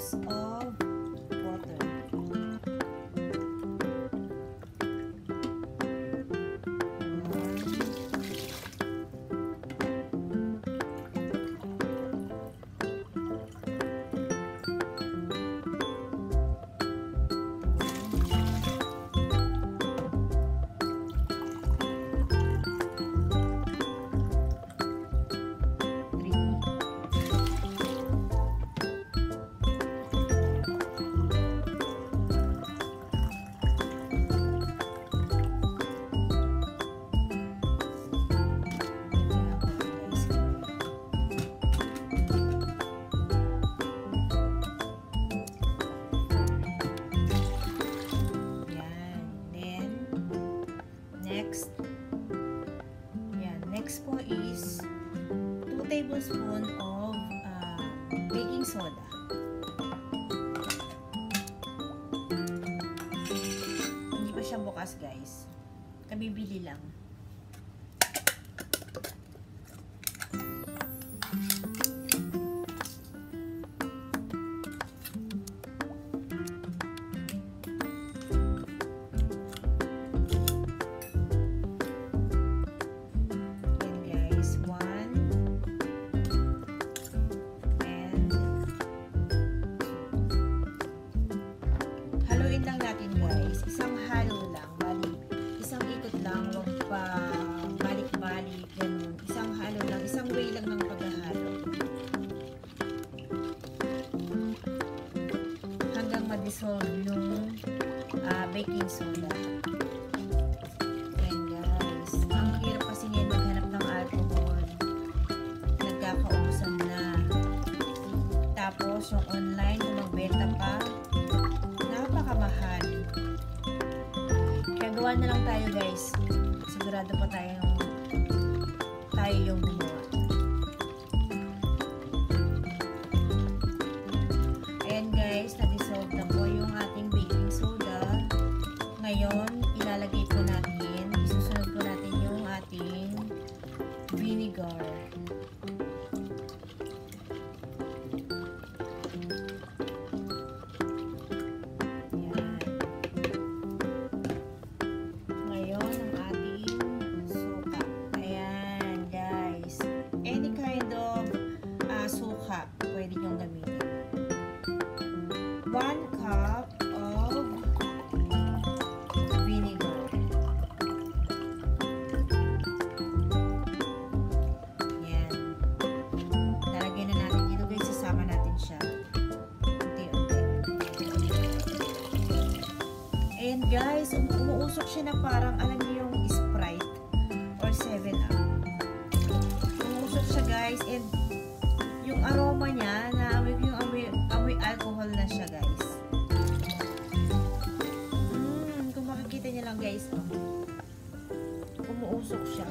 cups of water. Next po is 2 tablespoons of baking soda. Hindi pa siya bukas, guys. Kabibili lang. Haluin lang natin, guys. Isang halo lang. Bali, isang ikot lang. Huwag pa balik-balik. Ganun. Isang halo lang. Isang way lang ng paghahalo. Hanggang ma-dissolve yung baking soda. Ayan, guys. Ang hirap kasi ngayon maghanap ng alcohol. Nagkakaubusan na. Tapos, yung online, kung magbenta pa, napakamahal. Kaya gawa na lang tayo, guys. Sigurado pa tayo yung gumawa. Ayan, guys, na-dissolve na po yung ating baking soda. Ngayon, ilalagay po natin, isusunod po natin yung ating vinegar. Pwede niyong gamitin. 1 cup of vinegar. Yan. Lalagyan na natin dito, guys. Sasama natin siya. Unti-unti. Ayan, guys. Umuusok siya na parang, alam niyo yung Sprite or 7-Up. Umuusok siya, guys. And yung aroma niya, amoy alcohol na siya, guys. Kung makikita niyo lang, guys, umuusok siya.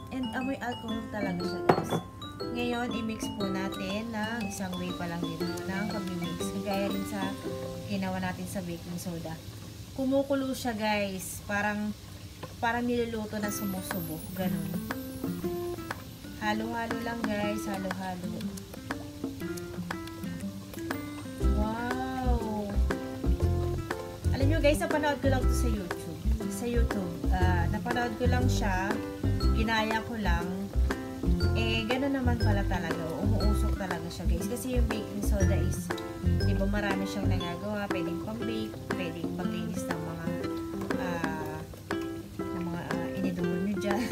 And amoy alcohol talaga siya, guys. Ngayon, i-mix po natin ng isang way pa lang dito ng pag-mix. Kagaya rin sa ginawa natin sa baking soda. Kumukulo siya, guys. Parang niluluto na sumusubo. Ganun. Halo-halo lang, guys. Halo-halo. Wow! Alam nyo, guys, napanood ko lang ito sa YouTube. Napanood ko lang siya. Ginaya ko lang. Eh, gano'n naman pala talaga. Umuusok talaga siya, guys. Kasi yung baking soda is, di ba, marami siyang nagagawa. Pwedeng pang-bake, pwedeng paglinis ng mga inidumo nyo dyan.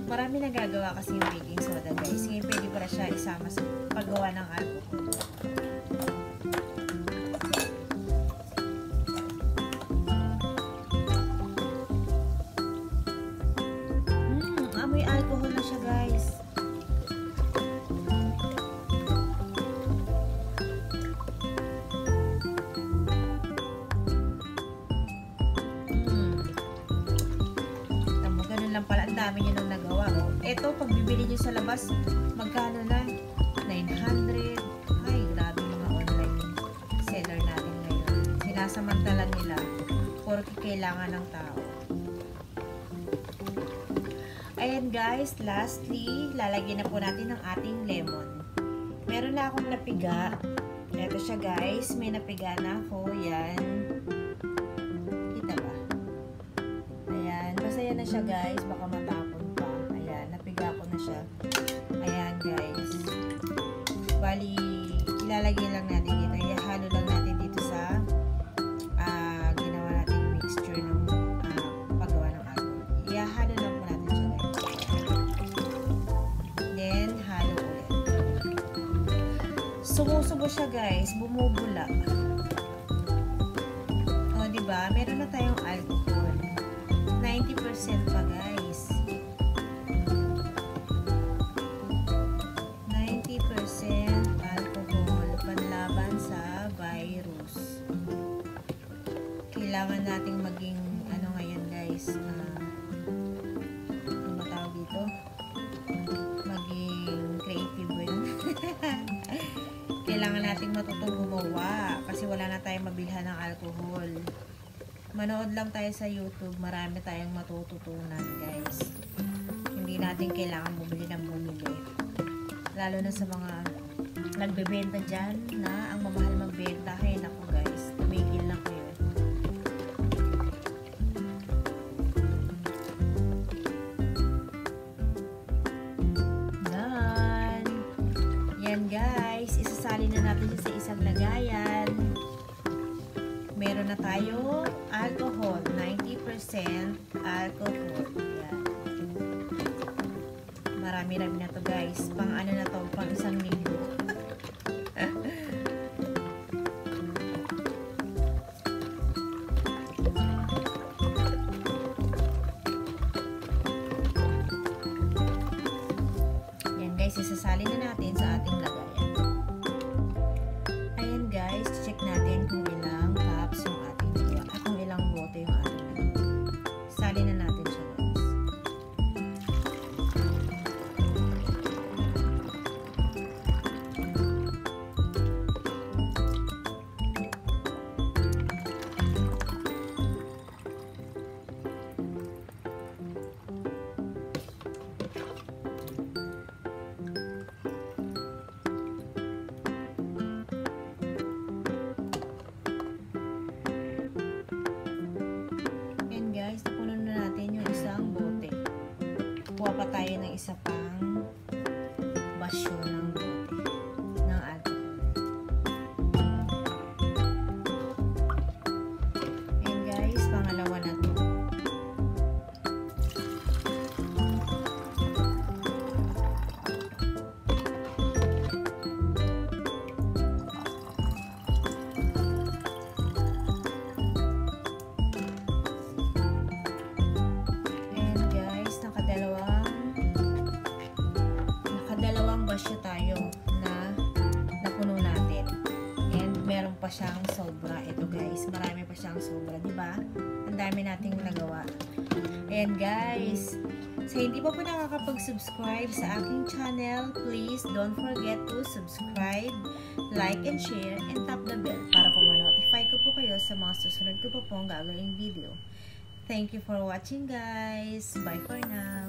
Marami nagagawa kasi yung baking soda, guys. Ngayon, pwede para siya isama sa paggawa ng alcohol. Amoy alcohol na siya, guys. Pala, ang dami nyo nang nagawa. Ito, pag bibili nyo sa labas, magkano na? 900. Ay, grabe mga online seller natin ngayon. Sinasamantalan nila porque kailangan ng tao. Ayan guys, lastly, lalagyan na po natin ng ating lemon. Meron na akong napiga. Ito siya guys, may napiga na ako. Yan. Kita ba? Ayan, basta yan na siya guys, baka matapon pa. Ayan, napiga ko na siya. Ayan guys. Bali, ilalagay lang natin dito. Ihalo lang natin dito sa ginawa natin mixture ng paggawa ng alcohol. Ihalo lang po natin siya guys. Then, halo ulit. Sumusubo siya guys, bumubula. O, diba? Meron na tayong alcohol. 90% pa guys. 90% alcohol panlaban sa virus. Kailangan nating maging ano ngayon guys, ano ba tawag dito? Maging creative ba yun? Kailangan nating matutong gumawa kasi wala na tayong mabilhan ng alcohol. Manood lang tayo sa YouTube, marami tayong matututunan guys. Hindi natin kailangan bumili ng bumili. Lalo na sa mga nagbebenta dyan na ang mamahal magbenta. Kaya naku guys, tumigil na kayo. Done! Yan guys, isasali na natin siya sa isang lagayan. Meron na tayo alcohol, 90% alcohol. Yan. Marami-rami na to guys. Pang ano na to, pang isang linggo. Yan guys, isasali na natin sa ating lagayan. Ayan guys, check natin kung ilang cups yung ating nagawa at kung ilang bote yung ating nagawa. Sali na natin siya guys. Guys, napunan na natin yung isang bote. Kuha pa tayo ng isa pang basyo ng bote ng alcohol. And guys, pangalawa na to. Basyo tayo na napuno natin. And meron pa siyang sobra. Ito guys, marami pa siyang sobra, di ba? Ang dami nating nagawa. And guys, sa hindi pa po nakakapag-subscribe sa aking channel, please don't forget to subscribe, like, and share, and tap the bell para po ma-notify ko po kayo sa mga susunod ko po pong gagawing video. Thank you for watching guys. Bye for now.